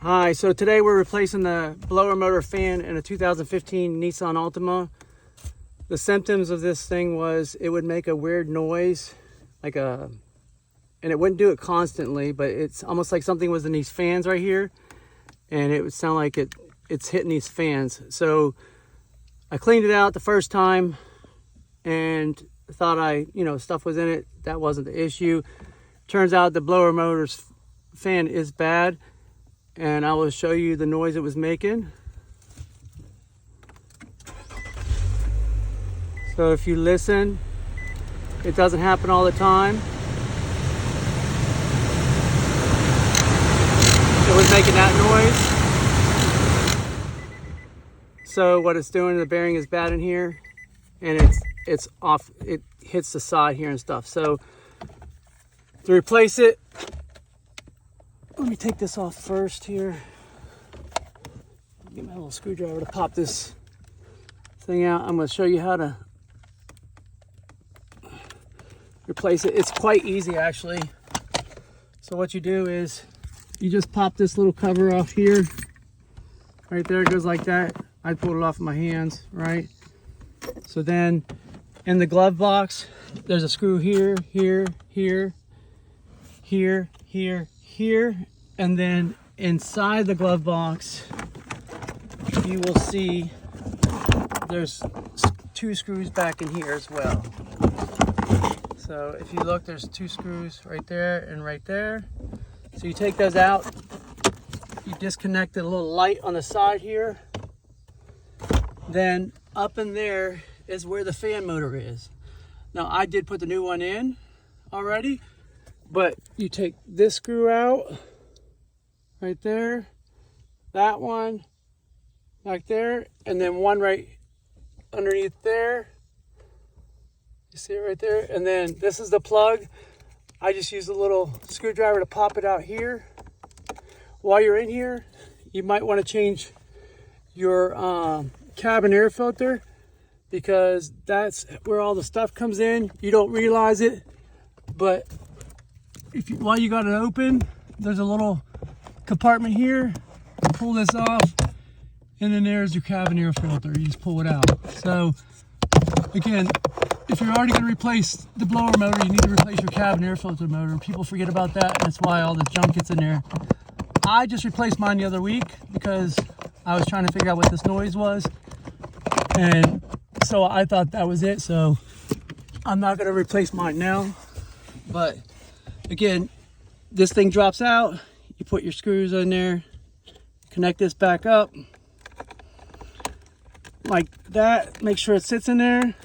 Hi, so today we're replacing the blower motor fan in a 2015 Nissan Altima. The symptoms of this thing was it would make a weird noise, and it wouldn't do it constantly, but it's almost like something was in these fans right here, and it would sound like it's hitting these fans. So I cleaned it out the first time and thought stuff was in it. That wasn't the issue. Turns out the blower motor's fan is bad, and I will show you the noise it was making. So if you listen, it doesn't happen all the time. It was making that noise. So what it's doing, the bearing is bad in here, and it's off. It hits the side here and stuff. So to replace it, let me take this off first here. Get my little screwdriver to pop this thing out. I'm going to show you how to replace it. It's quite easy, actually. So what you do is you just pop this little cover off here. Right there, it goes like that. I pulled it off with my hands, right? So then in the glove box, there's a screw here, here, here, here, here, here, and then inside the glove box you will see there's 2 screws back in here as well. So if you look, there's 2 screws right there and right there. So you take those out, you disconnect the little light on the side here, then up in there is where the fan motor is. Now I did put the new one in already, but you take this screw out right there, that one back there, and then one right underneath there. You see it right there? And then this is the plug. I just used a little screwdriver to pop it out here. While you're in here, you might want to change your cabin air filter, because that's where all the stuff comes in. You don't realize it, but while you got it open, there's a little compartment here. You pull this off, and then there's your cabin air filter. You just pull it out. So again, if you're already going to replace the blower motor, you need to replace your cabin air filter motor. People forget about that, and that's why all the junk gets in there. I just replaced mine the other week because I was trying to figure out what this noise was, and so I thought that was it. So I'm not going to replace mine now. But again, this thing drops out. You put your screws in there, connect this back up like that. Make sure it sits in there.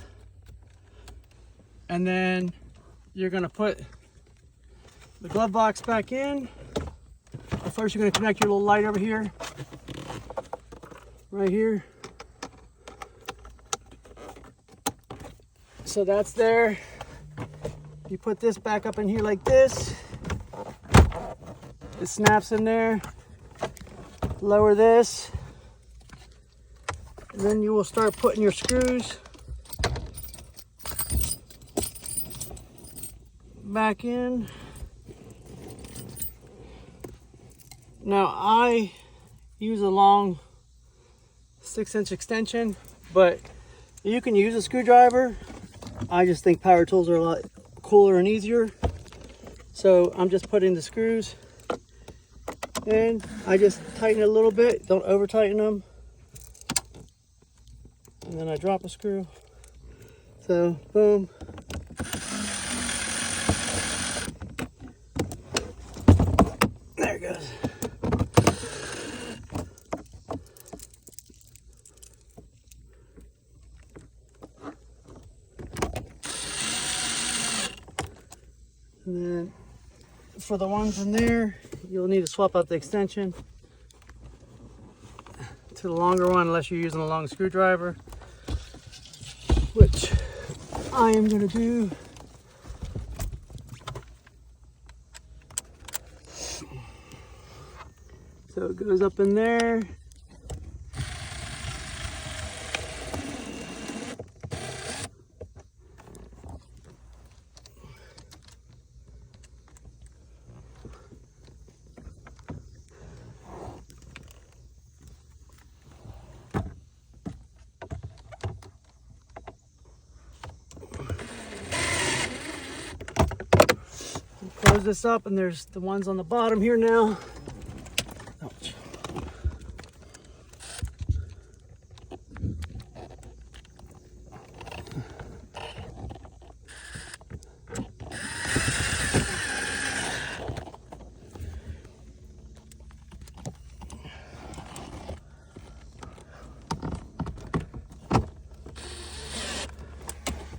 And then you're going to put the glove box back in. But first, you're going to connect your little light over here, right here. So that's there. You put this back up in here like this. It snaps in there. Lower this. And then you will start putting your screws back in. Now I use a long 6-inch extension, but you can use a screwdriver. I just think power tools are a lot cooler and easier. So I'm just putting the screws in. I just tighten it a little bit, don't over tighten them. And then I drop a screw. So boom. There it goes. And then for the ones in there, you'll need to swap out the extension to the longer one, unless you're using a long screwdriver, which I am going to do. So it goes up in there. close this up, and there's the ones on the bottom here now. Ouch.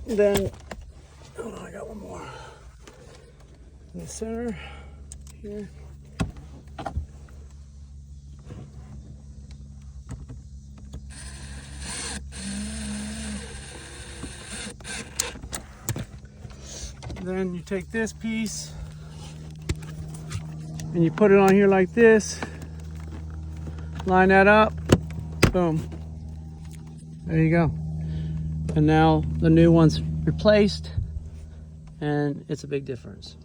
Then, oh, I got one more in the center here. Then you take this piece and you put it on here like this. Line that up. Boom. There you go. And now the new one's replaced, and it's a big difference.